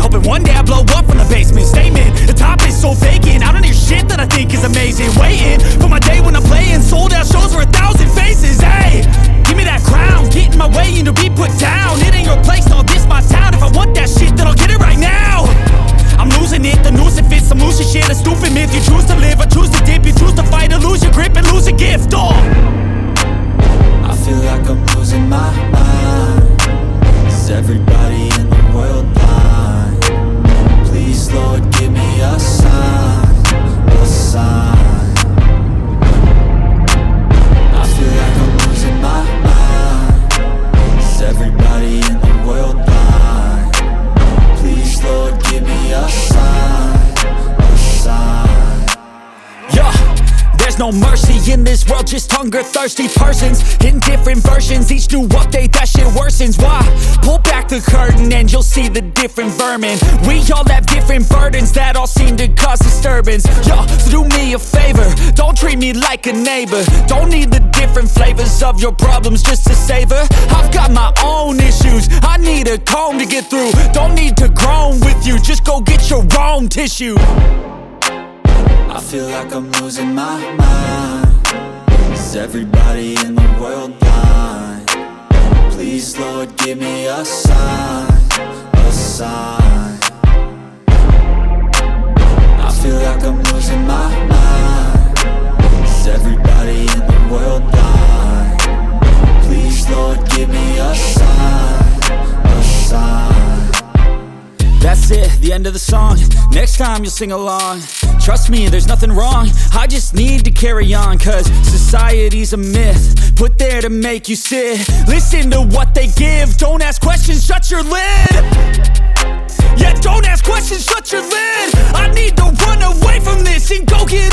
hoping one day I blow up from the basement. Statement, the top is so vacant. I don't hear shit that I think is amazing. Waiting for my day when I'm playing sold out shows for 1,000 faces. Hey, give me that crown, get in my way and to be put down. It ain't your place, no, this my town. If I want that shit, then I'll get it right now. I'm losing it, the noose it fits, I'm losing shit. A stupid myth, you choose to live or choose to dip. You choose to fight or lose your grip and lose a gift. Oh, I feel like I'm losing my mind. Is everybody in the world blind? Please, Lord, give me a sign, a sign. I feel like I'm losing my mind. Is everybody in the world blind? Please, Lord, give me a sign, a sign. yeah. There's no mercy in this world, just hunger-thirsty persons in different versions. Each new update, that shit worsens. Why? Pull back the curtain and you'll see the different vermin. We all have different burdens that all seem to cause disturbance. Yo, so do me a favor, don't treat me like a neighbor. Don't need the different flavors of your problems just to savor. I've got my own issues, I need a comb to get through. Don't need to groan with you, just go get your own tissue. I feel like I'm losing my mind. Is everybody in the world blind? Please, Lord, give me a sign, a sign. I feel like I'm losing my mind. Is everybody in the world blind? Please, Lord, give me a sign, a sign. That's it, the end of the song. Next time you'll sing along. Trust me, there's nothing wrong. I just need to carry on, cause society's a myth put there to make you sit. Listen to what they give. Don't ask questions, shut your lid. Yeah, don't ask questions, shut your lid. I need to run away from this and go get